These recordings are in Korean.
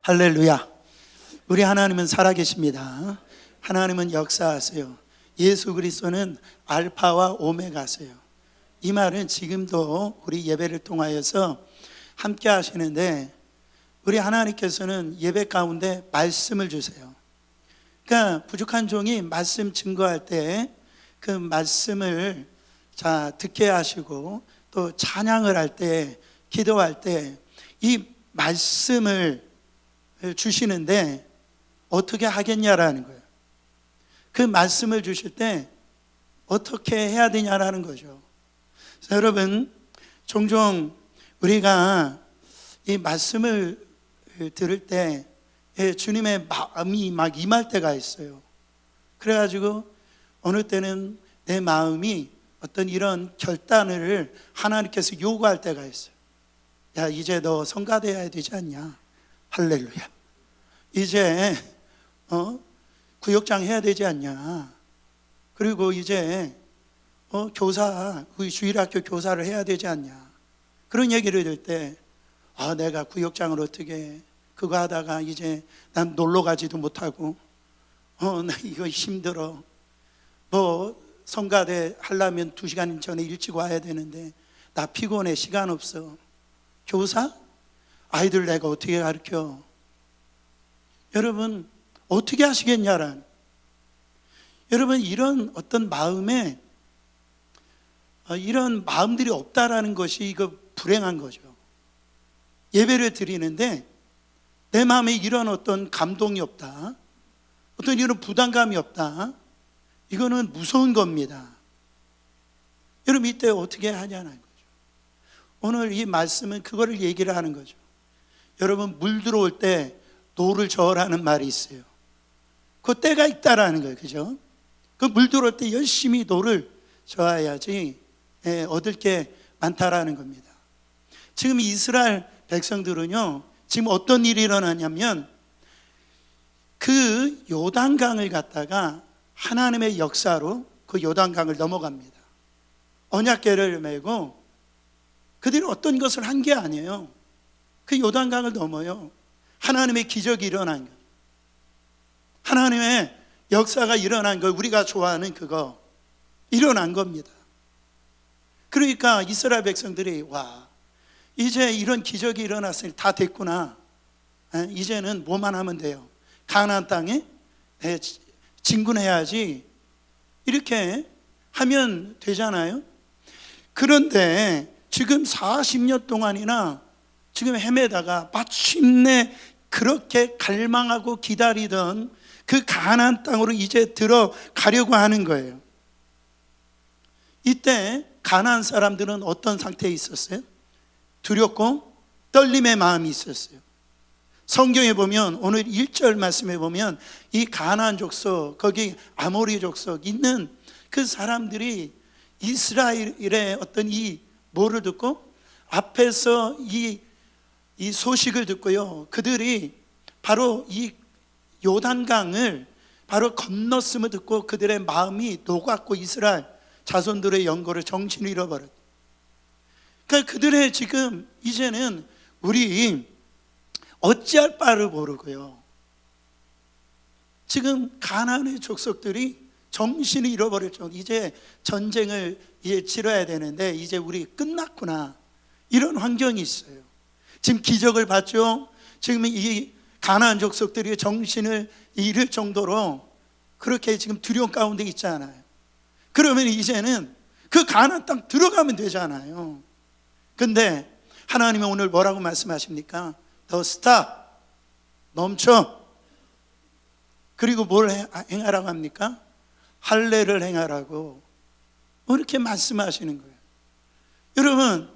할렐루야. 우리 하나님은 살아계십니다. 하나님은 역사하세요. 예수 그리스도는 알파와 오메가세요. 이 말은 지금도 우리 예배를 통하여서 함께 하시는데, 우리 하나님께서는 예배 가운데 말씀을 주세요. 그러니까 부족한 종이 말씀 증거할 때 그 말씀을 듣게 하시고, 또 찬양을 할 때, 기도할 때 이 말씀을 주시는데 어떻게 하겠냐라는 거예요. 그 말씀을 주실 때 어떻게 해야 되냐라는 거죠. 그래서 여러분, 종종 우리가 이 말씀을 들을 때 주님의 마음이 막 임할 때가 있어요. 그래가지고 어느 때는 내 마음이 어떤 이런 결단을 하나님께서 요구할 때가 있어요. 야, 이제 너 성가대해야 되지 않냐? 할렐루야. 이제 구역장 해야 되지 않냐? 그리고 이제 교사, 우리 주일학교 교사를 해야 되지 않냐? 그런 얘기를 들을 때, 내가 구역장을 어떻게 해? 그거 하다가 이제 난 놀러 가지도 못하고, 나 이거 힘들어. 성가대 하려면 2시간 전에 일찍 와야 되는데 나 피곤해, 시간 없어. 교사? 아이들 내가 어떻게 가르쳐? 여러분, 어떻게 하시겠냐라는, 여러분, 이런 어떤 마음에 이런 마음들이 없다라는 것이 이거 불행한 거죠. 예배를 드리는데 내 마음에 이런 어떤 감동이 없다, 어떤 이런 부담감이 없다, 이거는 무서운 겁니다. 여러분, 이때 어떻게 하냐는 거죠. 오늘 이 말씀은 그거를 얘기를 하는 거죠. 여러분, 물 들어올 때 노를 저으라는 말이 있어요. 그 때가 있다라는 거예요. 그죠? 그 물 들어올 때 열심히 노를 저어야지 얻을 게 많다라는 겁니다. 지금 이스라엘 백성들은요, 지금 어떤 일이 일어나냐면, 그 요단강을 갖다가 하나님의 역사로 그 요단강을 넘어갑니다. 언약궤를 메고 그들이 어떤 것을 한 게 아니에요. 그 요단강을 넘어요. 하나님의 기적이 일어난 거예요. 하나님의 역사가 일어난 거, 우리가 좋아하는 그거 일어난 겁니다. 그러니까 이스라엘 백성들이, 와, 이제 이런 기적이 일어났으니 다 됐구나. 이제는 뭐만 하면 돼요? 가나안 땅에 진군해야지. 이렇게 하면 되잖아요. 그런데 지금 40년 동안이나 지금 헤매다가 마침내 그렇게 갈망하고 기다리던 그 가나안 땅으로 이제 들어가려고 하는 거예요. 이때 가나안 사람들은 어떤 상태에 있었어요? 두렵고 떨림의 마음이 있었어요. 성경에 보면, 오늘 1절 말씀에 보면, 이 가나안 족속, 거기 아모리 족속 있는 그 사람들이 이스라엘의 어떤 이 뭐를 듣고, 앞에서 이 소식을 듣고요, 그들이 바로 이 요단강을 바로 건넜음을 듣고 그들의 마음이 녹았고, 이스라엘 자손들의 영고를 정신을 잃어버렸다. 그러니까 그들의 지금 이제는 우리 어찌할 바를 모르고요, 지금 가나안의 족속들이 정신을 잃어버렸죠. 이제 전쟁을 치러야 되는데 이제 우리 끝났구나, 이런 환경이 있어요. 지금 기적을 봤죠. 지금 이 가나안 족속들이 정신을 잃을 정도로 그렇게 지금 두려움 가운데 있잖아요. 그러면 이제는 그 가나안 땅 들어가면 되잖아요. 근데 하나님은 오늘 뭐라고 말씀하십니까? 더 스탑, 멈춰. 그리고 뭘 행하라고 합니까? 할례를 행하라고 이렇게 말씀하시는 거예요. 여러분,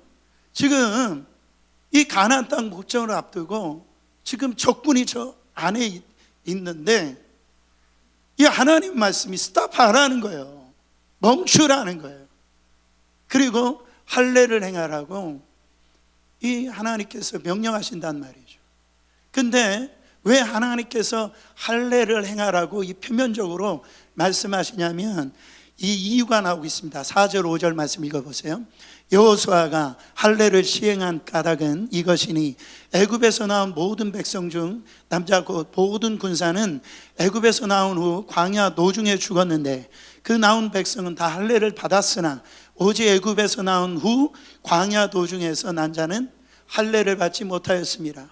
지금 이 가나안 땅 목적을 앞두고 지금 적군이 저 안에 있는데, 이 하나님 말씀이 스탑하라는 거예요. 멈추라는 거예요. 그리고 할례를 행하라고 이 하나님께서 명령하신단 말이죠. 근데 왜 하나님께서 할례를 행하라고 이 표면적으로 말씀하시냐면, 이 이유가 나오고 있습니다. 4절 5절 말씀 읽어보세요. 여호수아가 할례를 시행한 까닭은 이것이니 애굽에서 나온 모든 백성 중 남자 곧 모든 군사는 애굽에서 나온 후 광야 노중에 죽었는데 그 나온 백성은 다 할례를 받았으나 오직 애굽에서 나온 후 광야 노중에서 난 자는 할례를 받지 못하였습니다.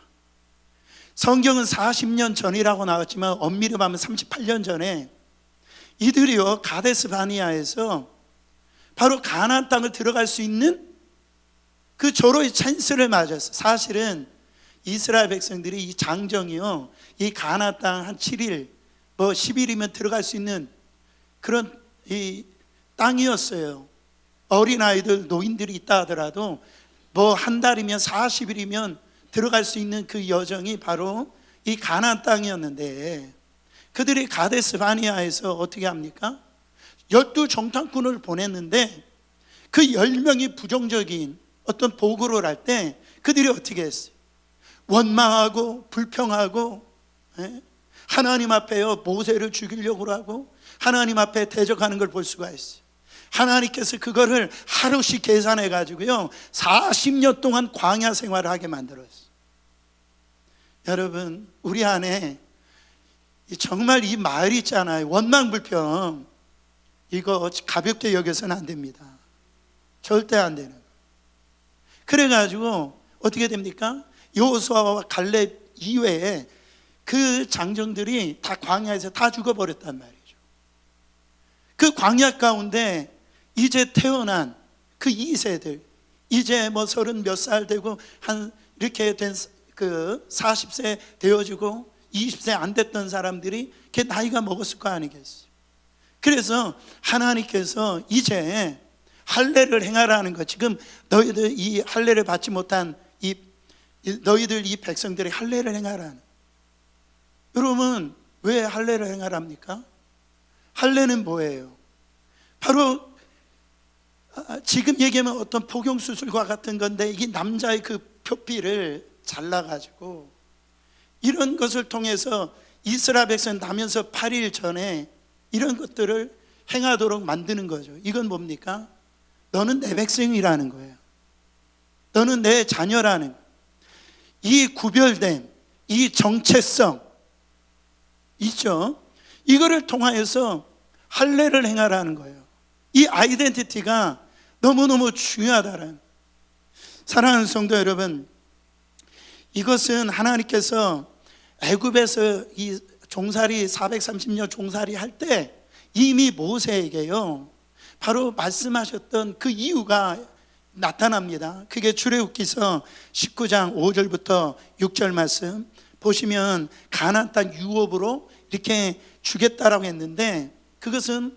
성경은 40년 전이라고 나왔지만 엄밀히 보면 38년 전에 이들이요 가데스 바니아에서 바로 가나안 땅을 들어갈 수 있는 그 절호의 찬스를 맞았어요. 사실은 이스라엘 백성들이 이 장정이요 이 가나안 땅 한 7일 뭐 10일이면 들어갈 수 있는 그런 이 땅이었어요. 어린아이들 노인들이 있다 하더라도 뭐 한 달이면 40일이면 들어갈 수 있는 그 여정이 바로 이 가나안 땅이었는데 그들이 가데스 바니아에서 어떻게 합니까? 12정탐꾼을 보냈는데 그 10명이 부정적인 어떤 보고를 할 때 그들이 어떻게 했어요? 원망하고 불평하고 하나님 앞에요 모세를 죽이려고 하고 하나님 앞에 대적하는 걸 볼 수가 있어요. 하나님께서 그거를 하루씩 계산해 가지고요 40년 동안 광야 생활을 하게 만들었어요. 여러분 우리 안에 정말 이 말 있잖아요. 원망 불평 이거 가볍게 여겨서는 안 됩니다. 절대 안 되는 거예요. 그래가지고 어떻게 됩니까? 여호수아와 갈렙 이외에 그 장정들이 다 광야에서 다 죽어버렸단 말이죠. 그 광야 가운데 이제 태어난 그 2세들 이제 뭐 30 몇 살 되고 한 이렇게 된 그 40세 되어지고 20세 안 됐던 사람들이 걔 나이가 먹었을 거 아니겠어요. 그래서 하나님께서 이제 할례를 행하라는 것, 지금 너희들 이 할례를 받지 못한 너희들 이 백성들이 할례를 행하라는. 여러분 왜 할례를 행하랍니까? 할례는 뭐예요? 바로 지금 얘기하면 어떤 복용수술과 같은 건데 이게 남자의 그 표피를 잘라가지고 이런 것을 통해서 이스라엘 백성 나면서 8일 전에 이런 것들을 행하도록 만드는 거죠. 이건 뭡니까? 너는 내 백성이라는 거예요. 너는 내 자녀라는 거예요. 이 구별됨, 이 정체성 있죠? 이거를 통하여서 할례를 행하라는 거예요. 이 아이덴티티가 너무너무 중요하다는. 사랑하는 성도 여러분, 이것은 하나님께서 애굽에서 이 종살이 430년 종살이 할 때 이미 모세에게요 바로 말씀하셨던 그 이유가 나타납니다. 그게 출애굽기서 19장 5절부터 6절 말씀 보시면 가나안 땅 유업으로 이렇게 주겠다라고 했는데 그것은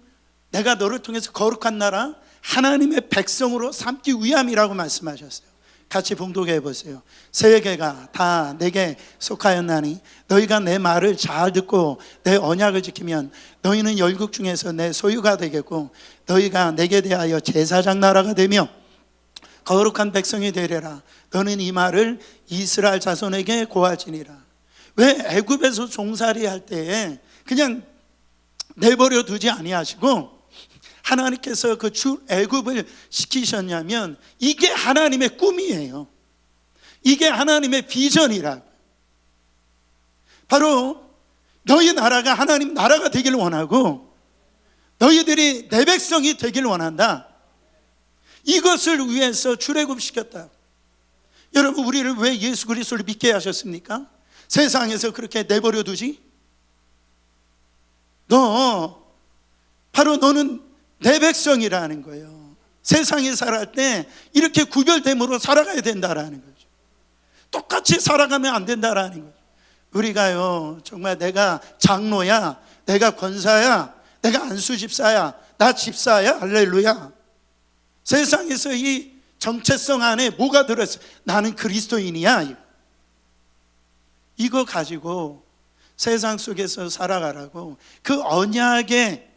내가 너를 통해서 거룩한 나라 하나님의 백성으로 삼기 위함이라고 말씀하셨어요. 같이 봉독해 보세요. 세계가 다 내게 속하였나니 너희가 내 말을 잘 듣고 내 언약을 지키면 너희는 열국 중에서 내 소유가 되겠고 너희가 내게 대하여 제사장 나라가 되며 거룩한 백성이 되리라. 너는 이 말을 이스라엘 자손에게 고하지니라. 왜 애굽에서 종살이 할 때에 그냥 내버려 두지 아니하시고 하나님께서 그 애굽을 시키셨냐면 이게 하나님의 꿈이에요. 이게 하나님의 비전이라. 바로 너희 나라가 하나님 나라가 되기를 원하고 너희들이 내 백성이 되기를 원한다. 이것을 위해서 출애굽시켰다. 여러분 우리를 왜 예수 그리스도를 믿게 하셨습니까? 세상에서 그렇게 내버려 두지? 바로 너는 내 백성이라는 거예요. 세상에 살아갈 때 이렇게 구별됨으로 살아가야 된다라는 거죠. 똑같이 살아가면 안 된다라는 거죠. 우리가요 정말 내가 장로야, 내가 권사야, 내가 안수 집사야, 나 집사야, 할렐루야. 세상에서 이 정체성 안에 뭐가 들어있어? 나는 그리스도인이야. 이거 가지고 세상 속에서 살아가라고 그 언약의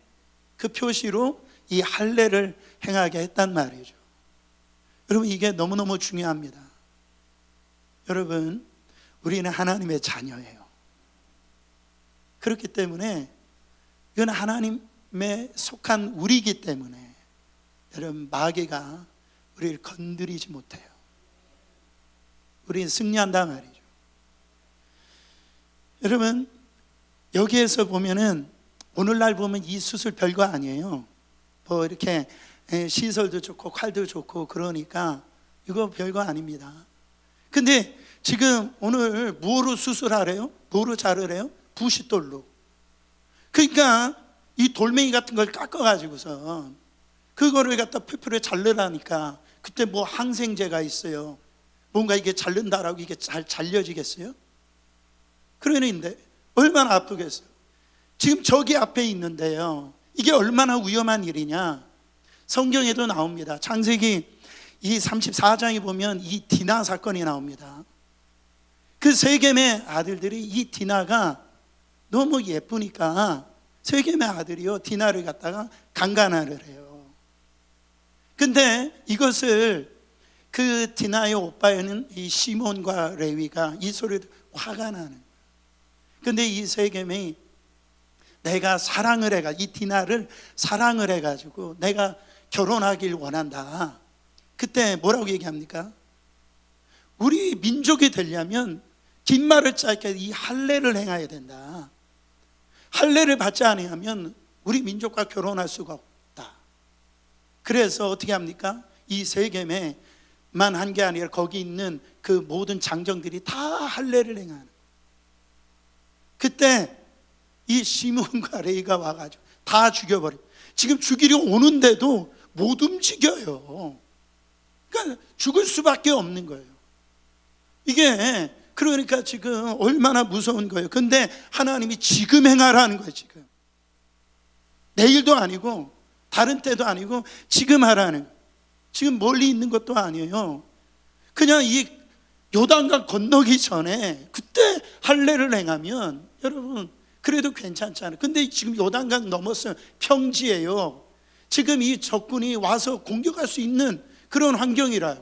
그 표시로 이 할례를 행하게 했단 말이죠. 여러분 이게 너무너무 중요합니다. 여러분 우리는 하나님의 자녀예요. 그렇기 때문에 이건 하나님의 속한 우리이기 때문에 여러분, 마귀가 우리를 건드리지 못해요. 우리는 승리한다 말이죠. 여러분, 여기에서 보면은 오늘날 보면 이 수술 별거 아니에요. 뭐 이렇게 시설도 좋고 칼도 좋고 그러니까 이거 별거 아닙니다. 근데 지금 오늘 뭐로 수술하래요? 뭐로 자르래요? 부싯돌로. 그러니까 이 돌멩이 같은 걸 깎아가지고서 그거를 갖다 풀풀에 자르라니까 그때 뭐 항생제가 있어요. 뭔가 이게 자른다라고 이게 잘 잘려지겠어요? 그러는데 얼마나 아프겠어요? 지금 저기 앞에 있는데요, 이게 얼마나 위험한 일이냐. 성경에도 나옵니다. 창세기 이 34장에 보면 이 디나 사건이 나옵니다. 그 세겜의 아들들이 이 디나가 너무 예쁘니까 세겜의 아들이요 디나를 갖다가 강간을 해요. 근데 이것을 그 디나의 오빠에는 이 시몬과 레위가 이 소리를 화가 나는 거예요. 근데 이 세겜이 내가 사랑을 해가 이 디나를 사랑을 해가지고 내가 결혼하길 원한다. 그때 뭐라고 얘기합니까? 우리 민족이 되려면 긴 말을 짧게 이 할례를 행해야 된다. 할례를 받지 않으면 우리 민족과 결혼할 수가 없다. 그래서 어떻게 합니까? 이 세겜에만 한 게 아니라 거기 있는 그 모든 장정들이 다 할례를 행하는. 그때 이 시몬과 레이가 와가지고 다 죽여버려. 지금 죽이려 오는데도 못 움직여요. 그러니까 죽을 수밖에 없는 거예요. 이게 그러니까 지금 얼마나 무서운 거예요. 근데 하나님이 지금 행하라는 거예요. 지금 내일도 아니고 다른 때도 아니고 지금 하라는. 지금 멀리 있는 것도 아니에요. 그냥 이 요단강 건너기 전에 그때 할례를 행하면 여러분 그래도 괜찮잖아요. 근데 지금 요단강 넘었어요. 평지예요. 지금 이 적군이 와서 공격할 수 있는 그런 환경이라.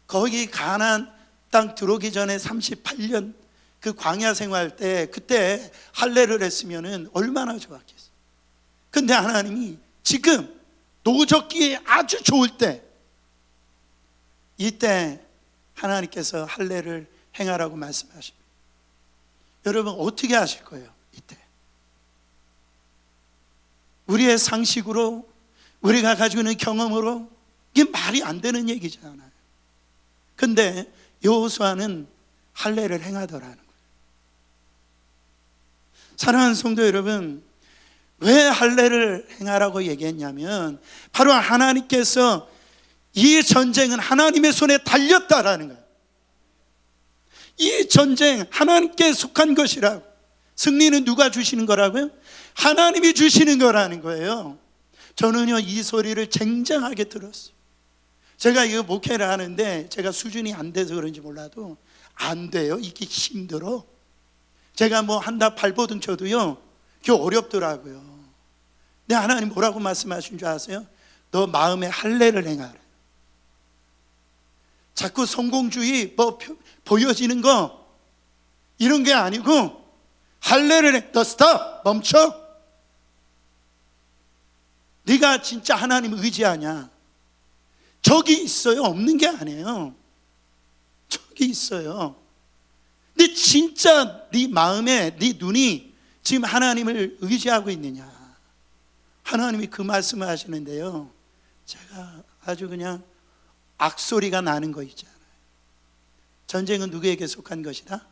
거기 가나안 땅 들어오기 전에 38년 그 광야 생활 때 그때 할례를 했으면은 얼마나 좋았겠어요. 근데 하나님이 지금 노적기에 아주 좋을 때, 이때 하나님께서 할례를 행하라고 말씀하십니다. 여러분 어떻게 하실 거예요? 이때 우리의 상식으로, 우리가 가지고 있는 경험으로 이게 말이 안 되는 얘기잖아요. 근데 여호수아는 할례를 행하더라는 거예요. 사랑하는 성도 여러분, 왜 할례를 행하라고 얘기했냐면 바로 하나님께서 이 전쟁은 하나님의 손에 달렸다라는 거예요. 이 전쟁 하나님께 속한 것이라고. 승리는 누가 주시는 거라고요? 하나님이 주시는 거라는 거예요. 저는요 이 소리를 쟁쟁하게 들었어요. 제가 이거 목회를 하는데 제가 수준이 안 돼서 그런지 몰라도 안 돼요. 이게 힘들어. 제가 뭐 한다 발버둥 쳐도요 그게 어렵더라고요. 근데 하나님 뭐라고 말씀하신 줄 아세요? 너 마음에 할례를 행하라. 자꾸 성공주의 뭐 보여지는 거 이런 게 아니고 할례를 해. 너 스톱, 멈춰. 네가 진짜 하나님을 의지하냐? 저기 있어요. 없는 게 아니에요. 저기 있어요. 근데 진짜 네 마음에 네 눈이 지금 하나님을 의지하고 있느냐? 하나님이 그 말씀을 하시는데요, 제가 아주 그냥 악소리가 나는 거 있잖아요. 전쟁은 누구에게 속한 것이다?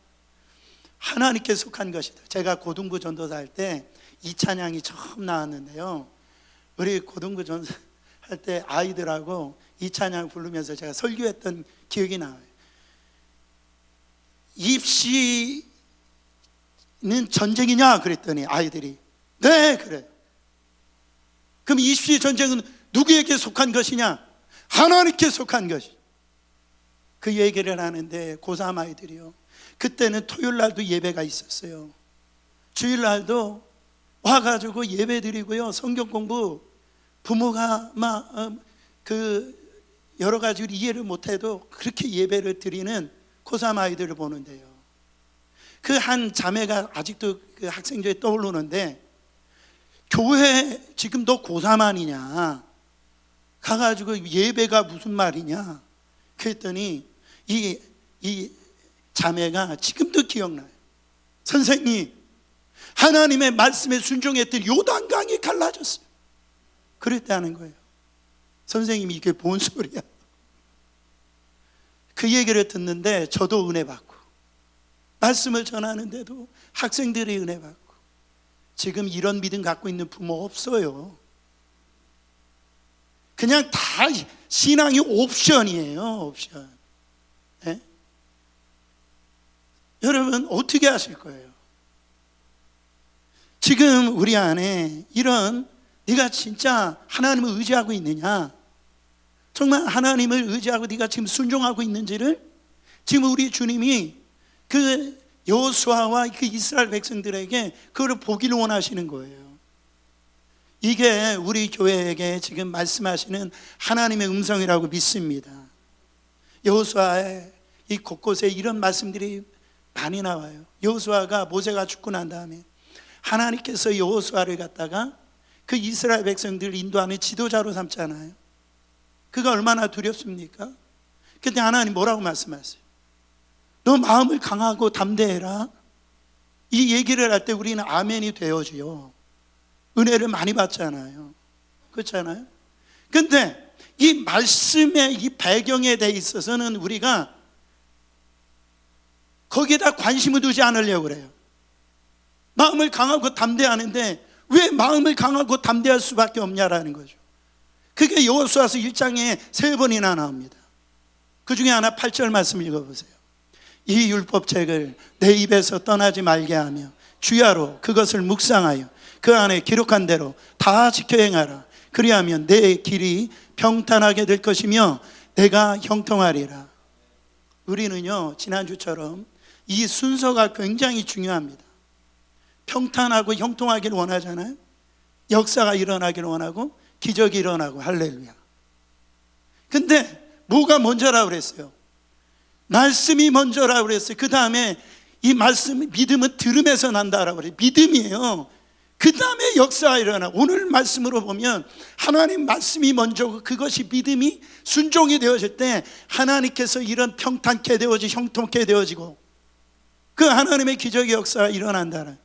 하나님께 속한 것이다. 제가 고등부 전도사 할 때 이 찬양이 처음 나왔는데요, 우리 고등부 전도사 할 때 아이들하고 이 찬양 부르면서 제가 설교했던 기억이 나와요. 입시는 전쟁이냐 그랬더니 아이들이 네 그래요. 그럼 입시 전쟁은 누구에게 속한 것이냐? 하나님께 속한 것이. 그 얘기를 하는데 고3 아이들이요, 그때는 토요일 날도 예배가 있었어요. 주일 날도 와가지고 예배 드리고요, 성경 공부, 부모가 막 여러 가지로 이해를 못해도 그렇게 예배를 드리는 고3 아이들을 보는데요, 그 한 자매가 아직도 그 학생조에 떠오르는데 교회 지금 너 고3 아니냐, 가가지고 예배가 무슨 말이냐 그랬더니 이 자매가 지금도 기억나요. 선생님, 하나님의 말씀에 순종했더니 요단강이 갈라졌어요. 그랬다는 거예요. 선생님이 이게 뭔 소리야? 그 얘기를 듣는데 저도 은혜 받고, 말씀을 전하는데도 학생들이 은혜 받고. 지금 이런 믿음 갖고 있는 부모 없어요. 그냥 다 신앙이 옵션이에요. 옵션. 네? 여러분 어떻게 하실 거예요? 지금 우리 안에 이런, 네가 진짜 하나님을 의지하고 있느냐, 정말 하나님을 의지하고 네가 지금 순종하고 있는지를 지금 우리 주님이 그 여호수아와 그 이스라엘 백성들에게 그걸 보기를 원하시는 거예요. 이게 우리 교회에게 지금 말씀하시는 하나님의 음성이라고 믿습니다. 여호수아의 이 곳곳에 이런 말씀들이 많이 나와요. 여호수아가, 모세가 죽고 난 다음에 하나님께서 여호수아를 갖다가 그 이스라엘 백성들을 인도하는 지도자로 삼잖아요. 그가 얼마나 두렵습니까? 그때 하나님 뭐라고 말씀하세요? 너 마음을 강하고 담대해라. 이 얘기를 할 때 우리는 아멘이 되어지요. 은혜를 많이 받잖아요. 그렇잖아요? 근데 이 말씀의 이 배경에 대해 있어서는 우리가 거기에다 관심을 두지 않으려고 그래요. 마음을 강하고 담대하는데 왜 마음을 강하고 담대할 수밖에 없냐라는 거죠. 그게 여호수아서 1장에 3번이나 나옵니다. 그 중에 하나 8절 말씀 읽어보세요. 이 율법책을 내 입에서 떠나지 말게 하며 주야로 그것을 묵상하여 그 안에 기록한 대로 다 지켜 행하라. 그리하면 내 길이 평탄하게 될 것이며 내가 형통하리라. 우리는요, 지난주처럼 이 순서가 굉장히 중요합니다. 평탄하고 형통하기를 원하잖아요. 역사가 일어나기를 원하고 기적이 일어나고. 할렐루야. 근데 뭐가 먼저라고 그랬어요? 말씀이 먼저라고 그랬어요. 그 다음에 이 말씀, 믿음은 들음에서 난다라고 그래요. 믿음이에요. 그 다음에 역사가 일어나. 오늘 말씀으로 보면 하나님 말씀이 먼저고 그것이 믿음이 순종이 되어질 때 하나님께서 이런 평탄케 되어지고 형통케 되어지고 그 하나님의 기적의 역사가 일어난다는,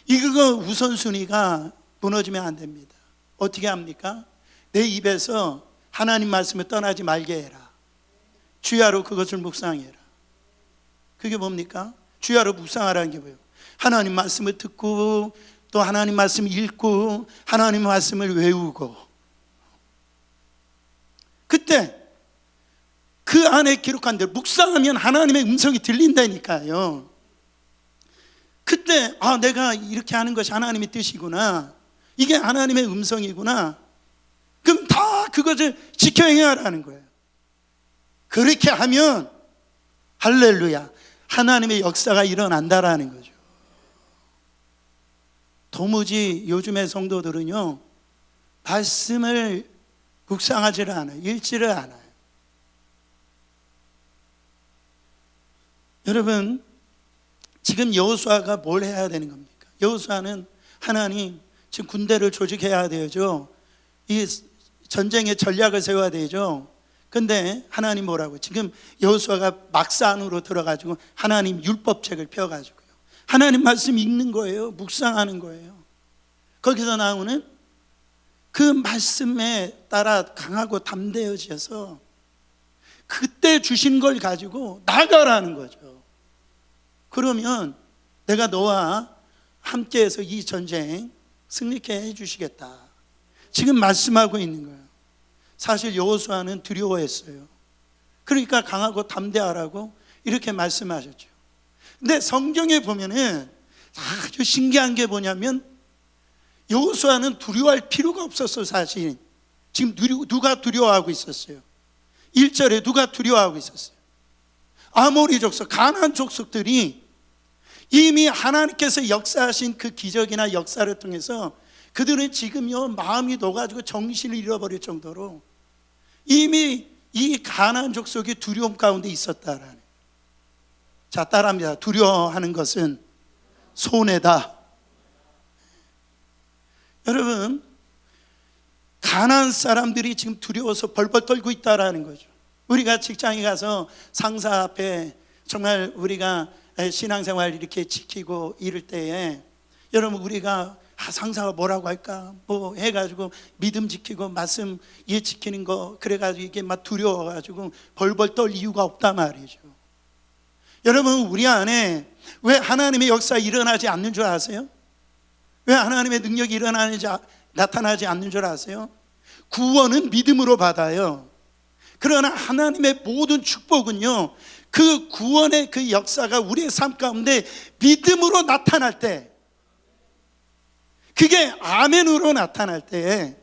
이거 우선순위가 무너지면 안 됩니다. 어떻게 합니까? 내 입에서 하나님 말씀을 떠나지 말게 해라. 주야로 그것을 묵상해라. 그게 뭡니까? 주야로 묵상하라는 게 뭐예요? 하나님 말씀을 듣고 또 하나님 말씀을 읽고 하나님 말씀을 외우고, 그때 그 안에 기록한 대로 묵상하면 하나님의 음성이 들린다니까요. 그때 내가 이렇게 하는 것이 하나님의 뜻이구나, 이게 하나님의 음성이구나, 그럼 다 그것을 지켜 행하라는 거예요. 그렇게 하면 할렐루야, 하나님의 역사가 일어난다라는 거죠. 도무지 요즘의 성도들은요, 말씀을 묵상하지를 않아요. 읽지를 않아요. 여러분, 지금 여호수아가 뭘 해야 되는 겁니까? 여호수아는 하나님 지금 군대를 조직해야 되죠. 이 전쟁의 전략을 세워야 되죠. 근데 하나님 뭐라고? 지금 여호수아가 막사 안으로 들어가지고 하나님 율법책을 펴가지고요, 하나님 말씀 읽는 거예요. 묵상하는 거예요. 거기서 나오는 그 말씀에 따라 강하고 담대해져서 그때 주신 걸 가지고 나가라는 거죠. 그러면 내가 너와 함께해서 이 전쟁 승리케 해주시겠다. 지금 말씀하고 있는 거예요. 사실 여호수아는 두려워했어요. 그러니까 강하고 담대하라고 이렇게 말씀하셨죠. 근데 성경에 보면은 아주 신기한 게 뭐냐면 여호수아는 두려워할 필요가 없었어요. 사실 지금 누가 두려워하고 있었어요? 1절에 누가 두려워하고 있었어요? 아모리 족속, 가나안 족속들이 이미 하나님께서 역사하신 그 기적이나 역사를 통해서 그들은 지금요 마음이 녹아지고 정신을 잃어버릴 정도로 이미 이 가나안 족속이 두려움 가운데 있었다라는. 자, 따라합니다. 두려워하는 것은 손해다. 여러분, 가난한 사람들이 지금 두려워서 벌벌 떨고 있다라는 거죠. 우리가 직장에 가서 상사 앞에 정말 우리가 신앙생활 이렇게 지키고 이럴 때에 여러분, 우리가 상사가 뭐라고 할까 뭐 해가지고 믿음 지키고 말씀 지키는 거 그래가지고 이게 막 두려워가지고 벌벌 떨 이유가 없단 말이죠. 여러분, 우리 안에 왜 하나님의 역사 일어나지 않는 줄 아세요? 왜 하나님의 능력이 나타나지 않는 줄 아세요? 구원은 믿음으로 받아요. 그러나 하나님의 모든 축복은요, 그 구원의 그 역사가 우리의 삶 가운데 믿음으로 나타날 때, 그게 아멘으로 나타날 때,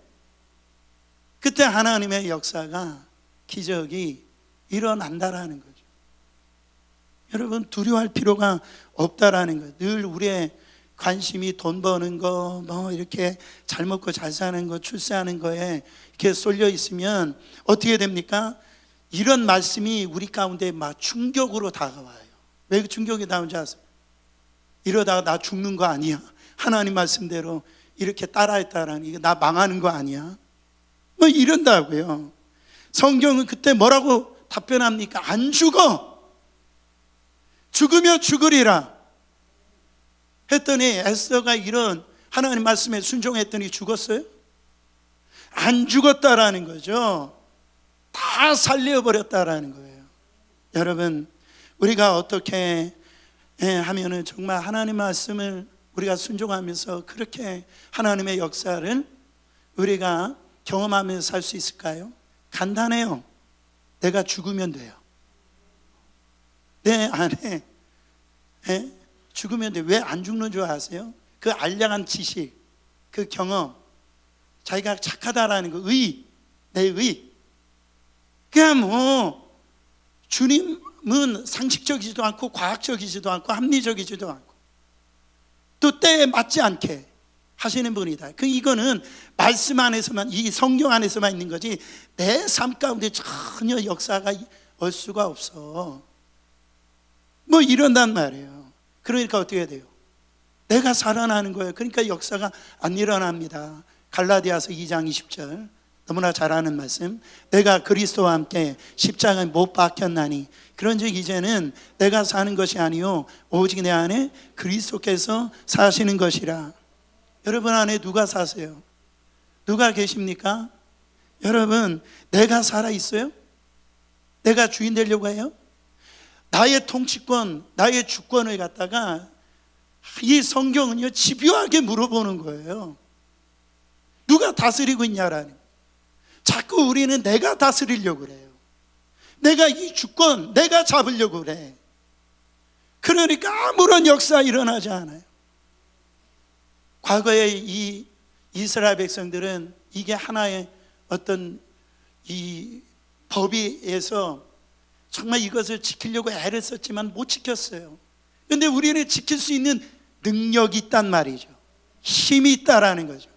그때 하나님의 역사가, 기적이 일어난다라는 거죠. 여러분, 두려워할 필요가 없다라는 거예요. 늘 우리의 관심이 돈 버는 거, 뭐 이렇게 잘 먹고 잘 사는 거, 출세하는 거에 이렇게 쏠려 있으면 어떻게 됩니까? 이런 말씀이 우리 가운데 막 충격으로 다가와요. 왜 그 충격이 나온지 아세요? 이러다가 나 죽는 거 아니야? 하나님 말씀대로 이렇게 따라했다라니 이게 나 망하는 거 아니야? 뭐 이런다고요. 성경은 그때 뭐라고 답변합니까? 안 죽어. 죽으면 죽으리라 했더니 에스더가 이런 하나님 말씀에 순종했더니 죽었어요? 안 죽었다라는 거죠. 다 살려버렸다라는 거예요. 여러분, 우리가 어떻게 하면은 정말 하나님 말씀을 우리가 순종하면서 그렇게 하나님의 역사를 우리가 경험하면서 살 수 있을까요? 간단해요. 내가 죽으면 돼요. 내 안에 죽으면 돼. 왜 안 죽는 줄 아세요? 그 알량한 지식, 그 경험, 자기가 착하다라는 거, 내 의. 그냥 뭐 주님은 상식적이지도 않고 과학적이지도 않고 합리적이지도 않고 또 때에 맞지 않게 하시는 분이다. 이거는 말씀 안에서만, 이 성경 안에서만 있는 거지 내 삶 가운데 전혀 역사가 올 수가 없어. 뭐 이런단 말이에요. 그러니까 어떻게 돼요? 내가 살아나는 거예요. 그러니까 역사가 안 일어납니다. 갈라디아서 2장 20절 너무나 잘 아는 말씀. 내가 그리스도와 함께 십자가에 못 박혔나니 그런즉 이제는 내가 사는 것이 아니요 오직 내 안에 그리스도께서 사시는 것이라. 여러분 안에 누가 사세요? 누가 계십니까? 여러분, 내가 살아있어요? 내가 주인 되려고 해요? 나의 통치권, 나의 주권을 갖다가 이 성경은요 집요하게 물어보는 거예요. 누가 다스리고 있냐라는 거예요. 자꾸 우리는 내가 다스리려고 그래요. 내가 이 주권 내가 잡으려고 그래. 그러니까 아무런 역사 일어나지 않아요. 과거에 이 이스라엘 백성들은 이게 하나의 어떤 이 법에서 정말 이것을 지키려고 애를 썼지만 못 지켰어요. 그런데 우리는 지킬 수 있는 능력이 있단 말이죠. 힘이 있다라는 거죠.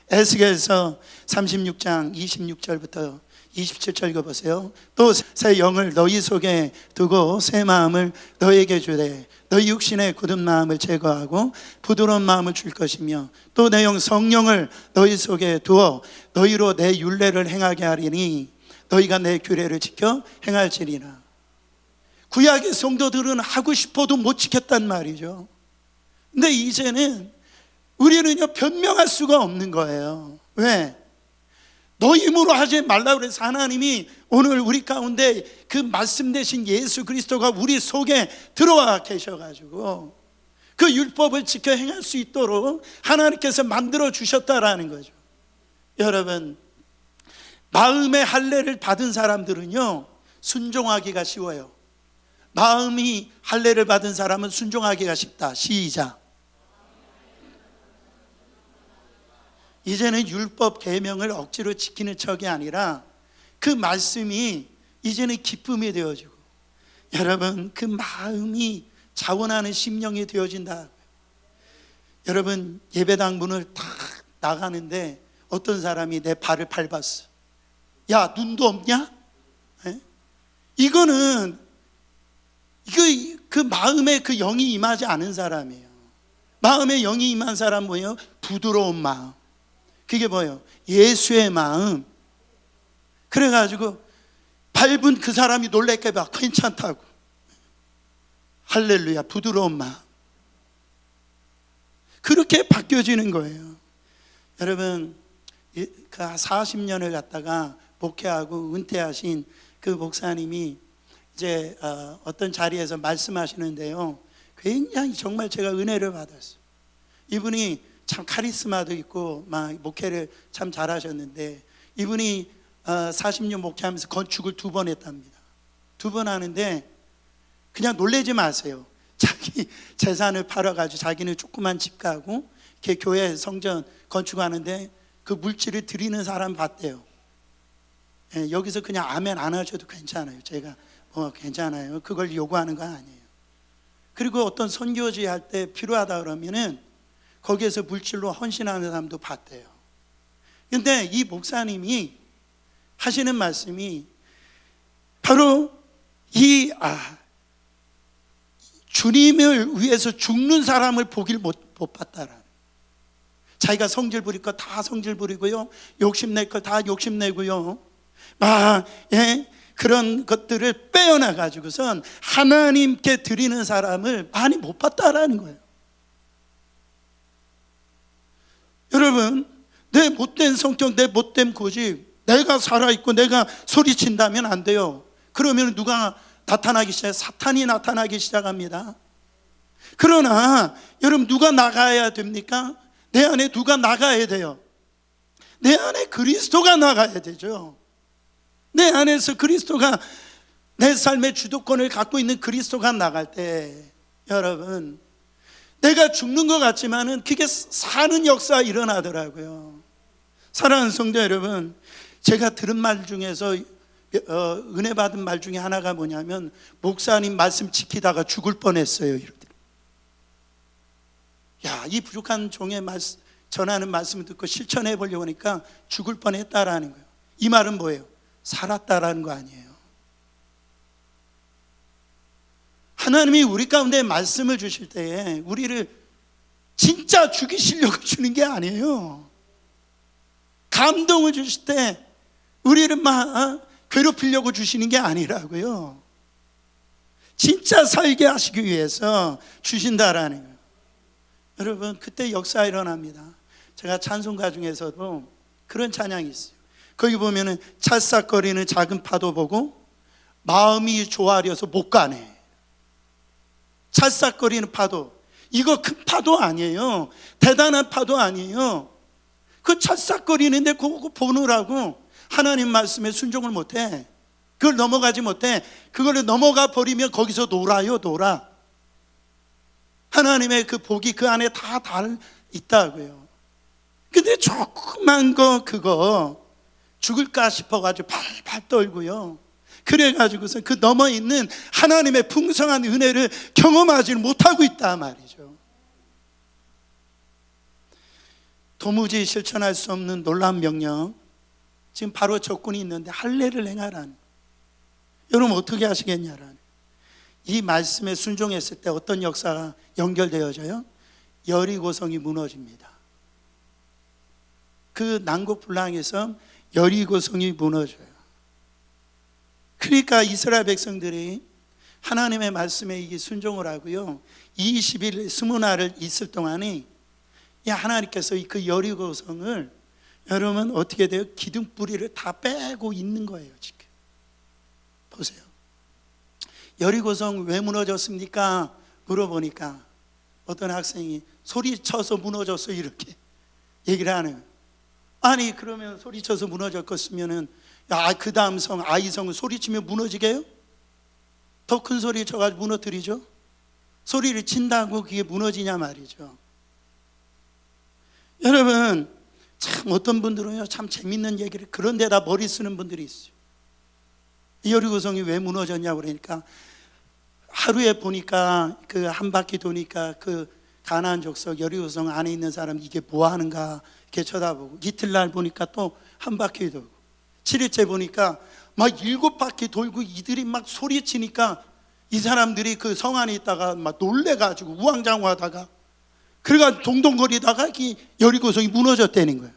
에스겔서 36장 26절부터 27절 읽어보세요. 또 새 영을 너희 속에 두고 새 마음을 너에게 주되 너희 육신의 굳은 마음을 제거하고 부드러운 마음을 줄 것이며 또 내 영 성령을 너희 속에 두어 너희로 내 율례를 행하게 하리니 너희가 내 규례를 지켜 행할지니라. 구약의 성도들은 하고 싶어도 못 지켰단 말이죠. 근데 이제는 우리는요 변명할 수가 없는 거예요. 왜? 너 힘으로 하지 말라고 그래서 하나님이 오늘 우리 가운데 그 말씀 되신 예수 그리스도가 우리 속에 들어와 계셔가지고 그 율법을 지켜 행할 수 있도록 하나님께서 만들어 주셨다라는 거죠. 여러분, 마음의 할례를 받은 사람들은요 순종하기가 쉬워요. 마음이 할례를 받은 사람은 순종하기가 쉽다. 시작. 이제는 율법 계명을 억지로 지키는 척이 아니라 그 말씀이 이제는 기쁨이 되어지고 여러분 그 마음이 자원하는 심령이 되어진다. 여러분 예배당 문을 탁 나가는데 어떤 사람이 내 발을 밟았어. 야 눈도 없냐? 이거는 그 마음에 그 영이 임하지 않은 사람이에요. 마음에 영이 임한 사람 뭐예요? 부드러운 마음, 그게 뭐예요? 예수의 마음. 그래가지고 밟은 그 사람이 놀랄까봐 괜찮다고. 할렐루야. 부드러운 마음. 그렇게 바뀌어지는 거예요. 여러분, 그 40년을 갖다가 목회하고 은퇴하신 그 목사님이 이제 어떤 자리에서 말씀하시는데요, 굉장히 정말 제가 은혜를 받았어요. 이분이 참 카리스마도 있고 막 목회를 참 잘하셨는데, 이분이 40년 목회하면서 건축을 2번 했답니다. 2번 하는데 그냥 놀라지 마세요. 자기 재산을 팔아가지고 자기는 조그만 집 가고 교회 성전 건축하는데 그 물질을 드리는 사람 봤대요. 여기서 그냥 아멘 안 하셔도 괜찮아요. 제가 괜찮아요. 그걸 요구하는 건 아니에요. 그리고 어떤 선교지 할 때 필요하다 그러면은 거기에서 물질로 헌신하는 사람도 봤대요. 근데 이 목사님이 하시는 말씀이 바로 이 주님을 위해서 죽는 사람을 보길 못 봤다라는. 자기가 성질 부릴 거 다 성질 부리고요, 욕심낼 거 다 욕심내고요, 그런 것들을 빼어나 가지고선 하나님께 드리는 사람을 많이 못 봤다라는 거예요. 여러분, 내 못된 성격, 내 못된 고집, 내가 살아있고 내가 소리친다면 안 돼요. 그러면 누가 나타나기 시작해요? 사탄이 나타나기 시작합니다. 그러나 여러분, 누가 나가야 됩니까? 내 안에 누가 나가야 돼요? 내 안에 그리스도가 나가야 되죠. 내 안에서 그리스도가, 내 삶의 주도권을 갖고 있는 그리스도가 나갈 때, 여러분, 내가 죽는 것 같지만은 그게 사는 역사가 일어나더라고요. 사랑하는 성도 여러분, 제가 들은 말 중에서 은혜 받은 말 중에 하나가 뭐냐면, 목사님 말씀 지키다가 죽을 뻔했어요. 야, 이 부족한 종의 전하는 말씀을 듣고 실천해 보려고 하니까 죽을 뻔했다라는 거예요. 이 말은 뭐예요? 살았다라는 거 아니에요. 하나님이 우리 가운데 말씀을 주실 때에 우리를 진짜 죽이시려고 주는 게 아니에요. 감동을 주실 때 우리를 막 괴롭히려고 주시는 게 아니라고요. 진짜 살게 하시기 위해서 주신다라는 거예요. 여러분, 그때 역사가 일어납니다. 제가 찬송가 중에서도 그런 찬양이 있어요. 거기 보면은 찰싹거리는 작은 파도 보고 마음이 조아려서 못 가네. 찰싹거리는 파도, 이거 큰 파도 아니에요. 대단한 파도 아니에요. 그 찰싹거리는데 그거 보느라고 하나님 말씀에 순종을 못해. 그걸 넘어가지 못해. 그걸 넘어가 버리면 거기서 놀아. 하나님의 그 복이 그 안에 다 있다고요. 근데 조그만 거 그거 죽을까 싶어가지고 팔팔 떨고요, 그래가지고서 그 넘어있는 하나님의 풍성한 은혜를 경험하지 못하고 있다 말이죠. 도무지 실천할 수 없는 놀라운 명령, 지금 바로 적군이 있는데 할례를 행하라는. 여러분 어떻게 하시겠냐라는. 이 말씀에 순종했을 때 어떤 역사가 연결되어져요? 여리고성이 무너집니다. 그 난국불락에서 여리고성이 무너져요. 그러니까 이스라엘 백성들이 하나님의 말씀에 이게 순종을 하고요, 20일 스무날을 있을 동안에 하나님께서 그 여리고성을, 여러분 어떻게 돼요? 기둥뿌리를 다 빼고 있는 거예요. 지금 보세요. 여리고성 왜 무너졌습니까? 물어보니까 어떤 학생이 소리쳐서 무너졌어 이렇게 얘기를 하는 거예요. 아니 그러면 소리쳐서 무너졌겠으면은 그 다음 성 아이성은 소리치면 무너지게요? 더 큰 소리 쳐가지고 무너뜨리죠. 소리를 친다고 그게 무너지냐 말이죠. 여러분 참 어떤 분들은요 참 재밌는 얘기를 그런 데다 머리 쓰는 분들이 있어요. 여리고성이 왜 무너졌냐고 그러니까 하루에 보니까 그 한 바퀴 도니까 그 가나안 족속 여리고성 안에 있는 사람 이게 뭐 하는가 이렇게 쳐다보고, 이틀날 보니까 또 한 바퀴 돌고, 7일째 보니까 막 7바퀴 돌고 이들이 막 소리치니까 이 사람들이 그 성 안에 있다가 막 놀래가지고 우왕좌왕하다가 그래가 동동거리다가 여리고성이 무너졌다는 거예요.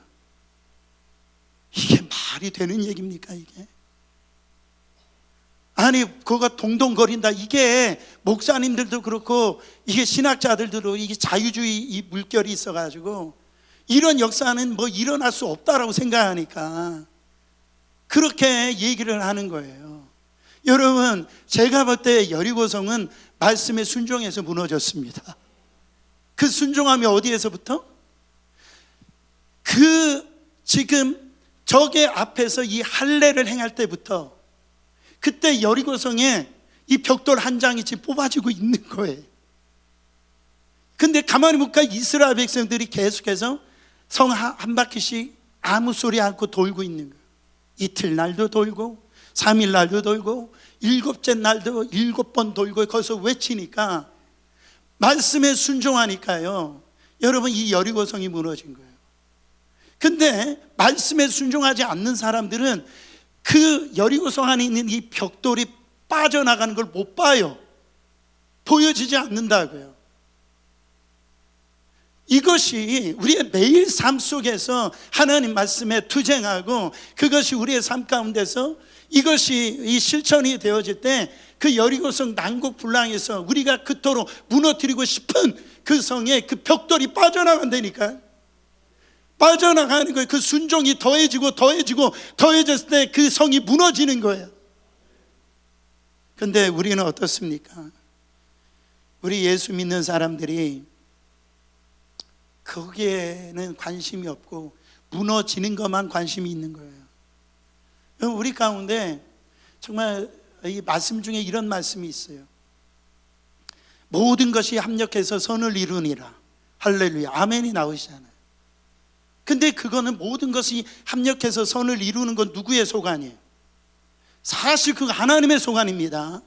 이게 말이 되는 얘기입니까 이게? 아니 그거 동동거린다. 이게 목사님들도 그렇고 이게 신학자들도 이게 자유주의 이 물결이 있어가지고 이런 역사는 뭐 일어날 수 없다라고 생각하니까 그렇게 얘기를 하는 거예요. 여러분, 제가 볼 때 여리고성은 말씀에 순종해서 무너졌습니다. 그 순종함이 어디에서부터? 지금 적의 앞에서 이 할례를 행할 때부터, 그때 여리고성에 이 벽돌 한 장이 지금 뽑아지고 있는 거예요. 근데 가만히 보니까 이스라엘 백성들이 계속해서 성 한 바퀴씩 아무 소리 않고 돌고 있는 거예요. 이틀날도 돌고 3일날도 돌고 7째 날도 7번 돌고 거기서 외치니까, 말씀에 순종하니까요, 여러분, 이 여리고성이 무너진 거예요. 근데 말씀에 순종하지 않는 사람들은 그 여리고성 안에 있는 이 벽돌이 빠져나가는 걸 못 봐요. 보여지지 않는다고요. 이것이 우리의 매일 삶 속에서 하나님 말씀에 투쟁하고, 그것이 우리의 삶 가운데서 이것이 이 실천이 되어질 때 그 여리고성 난국불랑에서 우리가 그토록 무너뜨리고 싶은 그 성에 그 벽돌이 빠져나간다니까. 빠져나가는 거예요. 그 순종이 더해지고 더해졌을 때 그 성이 무너지는 거예요. 근데 우리는 어떻습니까? 우리 예수 믿는 사람들이 거기에는 관심이 없고 무너지는 것만 관심이 있는 거예요. 우리 가운데 정말 이 말씀 중에 이런 말씀이 있어요. 모든 것이 합력해서 선을 이루니라. 할렐루야, 아멘이 나오시잖아요. 근데 그거는 모든 것이 합력해서 선을 이루는 건 누구의 소관이에요? 사실 그 하나님의 소관입니다.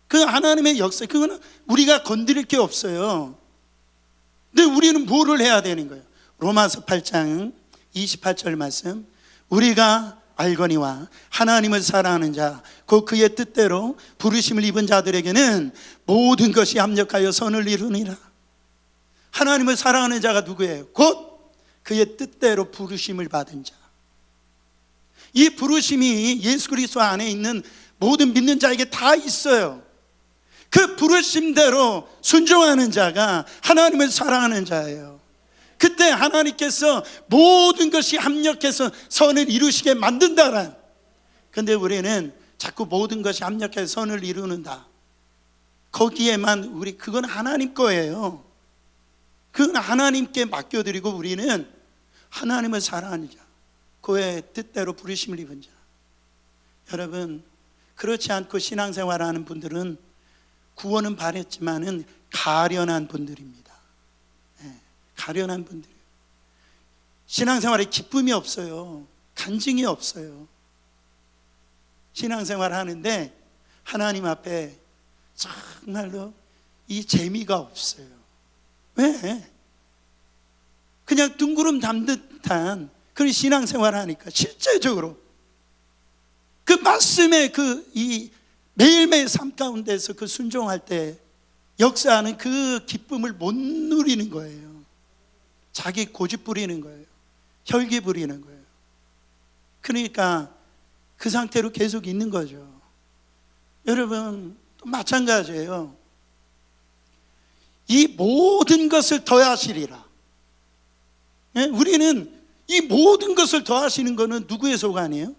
그 하나님의 역사, 그거는 우리가 건드릴 게 없어요. 근데 우리는 뭐를 해야 되는 거예요? 로마서 8장 28절 말씀, 우리가 알거니와 하나님을 사랑하는 자 곧 그의 뜻대로 부르심을 입은 자들에게는 모든 것이 합력하여 선을 이루니라. 하나님을 사랑하는 자가 누구예요? 곧 그의 뜻대로 부르심을 받은 자. 이 부르심이 예수 그리스도 안에 있는 모든 믿는 자에게 다 있어요. 그 부르심대로 순종하는 자가 하나님을 사랑하는 자예요. 그때 하나님께서 모든 것이 합력해서 선을 이루시게 만든다라. 근데 우리는 자꾸 모든 것이 합력해서 선을 이루는다. 거기에만 그건 하나님 거예요. 그건 하나님께 맡겨드리고 우리는 하나님을 사랑하는 자, 그의 뜻대로 부르심을 입은 자. 여러분, 그렇지 않고 신앙생활하는 분들은 구원은 바랬지만은 가련한 분들입니다. 가련한 분들이에요. 신앙생활에 기쁨이 없어요. 간증이 없어요. 신앙생활 하는데 하나님 앞에 정말로 이 재미가 없어요. 왜? 그냥 둥구름 담는 듯한 그런 신앙생활 하니까 실제적으로 그 말씀의 이 매일매일 삶 가운데서 그 순종할 때 역사하는 그 기쁨을 못 누리는 거예요. 자기 고집 부리는 거예요. 혈기 부리는 거예요. 그러니까 그 상태로 계속 있는 거죠. 여러분, 또 마찬가지예요. 이 모든 것을 더하시리라. 우리는 이 모든 것을 더하시는 것은 누구의 소관이에요?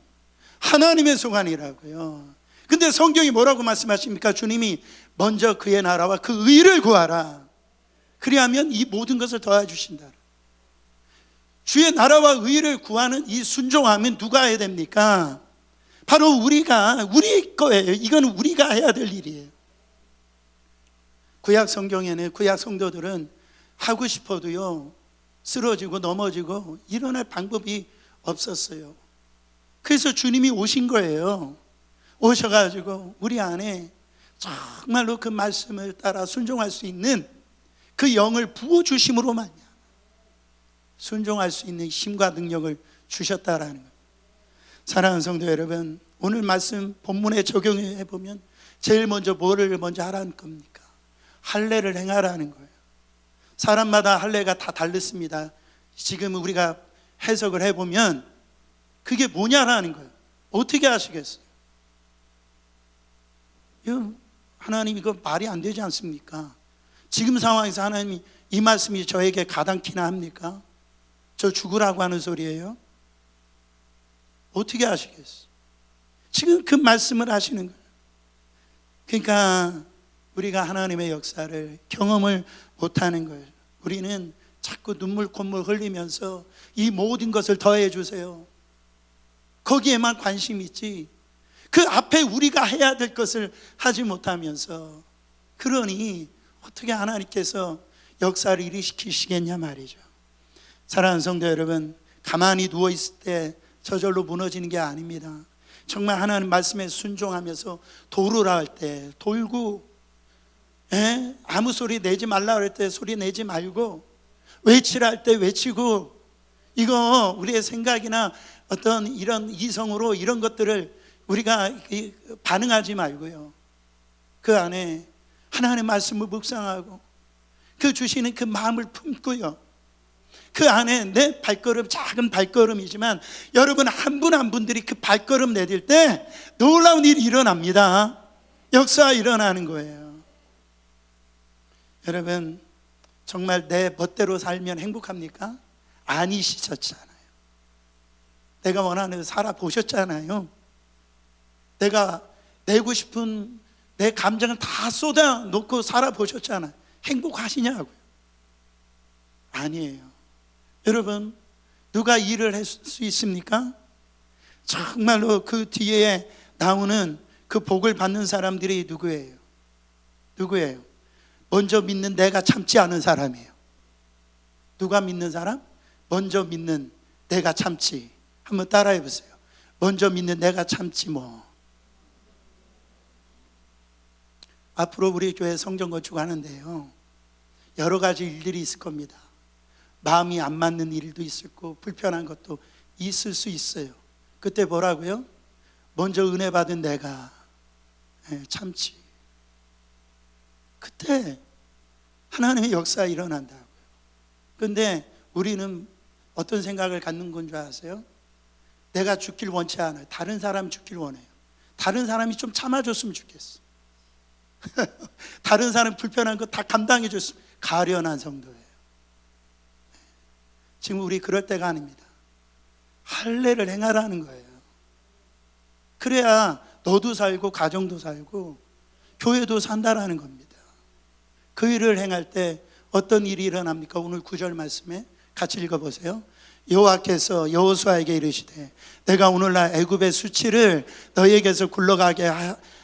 하나님의 소관이라고요. 근데 성경이 뭐라고 말씀하십니까? 주님이 먼저 그의 나라와 그 의를 구하라. 그리하면 이 모든 것을 더해 주신다. 주의 나라와 의를 구하는 이 순종하면 누가 해야 됩니까? 바로 우리 거예요. 이건 우리가 해야 될 일이에요. 구약 성경에는 구약 성도들은 하고 싶어도요, 쓰러지고 넘어지고 일어날 방법이 없었어요. 그래서 주님이 오신 거예요. 오셔가지고 우리 안에 정말로 그 말씀을 따라 순종할 수 있는 그 영을 부어주심으로 말이야 순종할 수 있는 힘과 능력을 주셨다라는 거예요. 사랑하는 성도 여러분, 오늘 말씀 본문에 적용해 보면 제일 먼저 뭐를 먼저 하라는 겁니까? 할례를 행하라는 거예요. 사람마다 할례가 다 다르습니다. 지금 우리가 해석을 해보면 그게 뭐냐라는 거예요. 어떻게 하시겠어요? 하나님, 이거 말이 안 되지 않습니까? 지금 상황에서 하나님이 이 말씀이 저에게 가당키나 합니까? 저 죽으라고 하는 소리예요? 어떻게 하시겠어요? 지금 그 말씀을 하시는 거예요. 그러니까 우리가 하나님의 역사를 경험을 못하는 거예요. 우리는 자꾸 눈물 콧물 흘리면서 이 모든 것을 더해 주세요, 거기에만 관심 있지 그 앞에 우리가 해야 될 것을 하지 못하면서, 그러니 어떻게 하나님께서 역사를 일으키시겠냐 말이죠. 사랑하는 성도 여러분, 가만히 누워있을 때 저절로 무너지는 게 아닙니다. 정말 하나님 말씀에 순종하면서 돌으라 할 때 돌고, 아무 소리 내지 말라 할 때 소리 내지 말고, 외치라 할 때 외치고, 이거 우리의 생각이나 어떤 이런 이성으로 이런 것들을 우리가 반응하지 말고요, 그 안에 하나님의 말씀을 묵상하고 그 주시는 그 마음을 품고요, 그 안에 내 발걸음, 작은 발걸음이지만 여러분 한 분 한 분들이 그 발걸음 내딜 때 놀라운 일이 일어납니다. 역사가 일어나는 거예요. 여러분, 정말 내 멋대로 살면 행복합니까? 아니시셨잖아요. 내가 원하는 대로 살아보셨잖아요. 내가 내고 싶은 내 감정을 다 쏟아놓고 살아보셨잖아요. 행복하시냐고요? 아니에요. 여러분, 누가 일을 할 수 있습니까? 정말로 그 뒤에 나오는 그 복을 받는 사람들이 누구예요? 누구예요? 먼저 믿는 내가 참지 않은 사람이에요. 누가 믿는 사람? 먼저 믿는 내가 참지. 한번 따라해 보세요. 먼저 믿는 내가 참지 뭐. 앞으로 우리 교회 성전 건축하는데요, 여러 가지 일들이 있을 겁니다. 마음이 안 맞는 일도 있을 거고 불편한 것도 있을 수 있어요. 그때 뭐라고요? 먼저 은혜 받은 내가 참지. 그때 하나님의 역사가 일어난다고요. 그런데 우리는 어떤 생각을 갖는 건 줄 아세요? 내가 죽길 원치 않아요. 다른 사람이 죽길 원해요. 다른 사람이 좀 참아줬으면 좋겠어. 다른 사람 불편한 거 다 감당해 줬으면. 가련한 성도예요. 지금 우리 그럴 때가 아닙니다. 할례를 행하라는 거예요. 그래야 너도 살고 가정도 살고 교회도 산다라는 겁니다. 그 일을 행할 때 어떤 일이 일어납니까? 오늘 9절 말씀에 같이 읽어보세요. 여호와께서 여호수아에게 이르시되 내가 오늘날 애굽의 수치를 너희에게서 굴러가게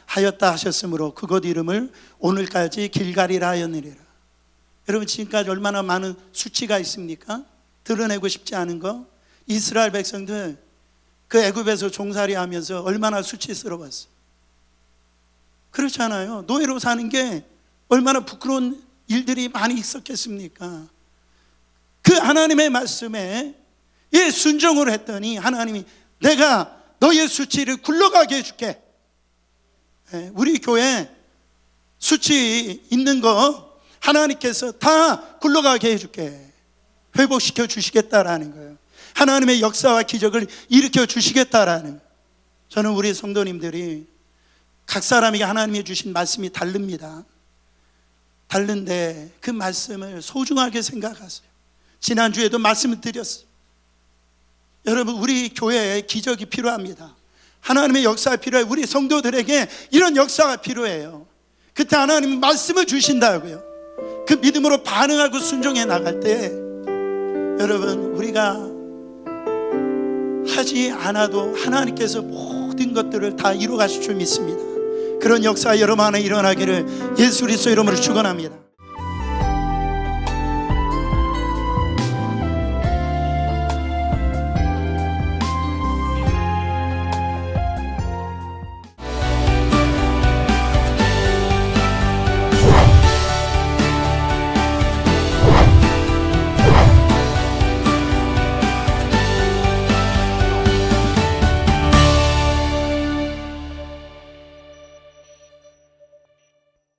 하였다 하셨으므로 그곳 이름을 오늘까지 길갈이라 하였느니라. 여러분, 지금까지 얼마나 많은 수치가 있습니까? 드러내고 싶지 않은 거. 이스라엘 백성들 그 애굽에서 종살이 하면서 얼마나 수치스러웠어요. 그렇잖아요. 노예로 사는 게 얼마나 부끄러운 일들이 많이 있었겠습니까? 그 하나님의 말씀에 순종을 했더니 하나님이 내가 너의 수치를 굴러가게 해줄게. 우리 교회 수치 있는 거 하나님께서 다 굴러가게 해줄게. 회복시켜 주시겠다라는 거예요. 하나님의 역사와 기적을 일으켜 주시겠다라는 거예요. 저는 우리 성도님들이 각 사람에게 하나님이 주신 말씀이 다릅니다. 다른데 그 말씀을 소중하게 생각하세요. 지난주에도 말씀을 드렸어요. 여러분, 우리 교회에 기적이 필요합니다. 하나님의 역사가 필요해요. 우리 성도들에게 이런 역사가 필요해요. 그때 하나님은 말씀을 주신다고요. 그 믿음으로 반응하고 순종해 나갈 때 여러분, 우리가 하지 않아도 하나님께서 모든 것들을 다 이루어 가실 줄 믿습니다. 그런 역사가 여러분 안에 일어나기를 예수 그리스도 이름으로 축원합니다.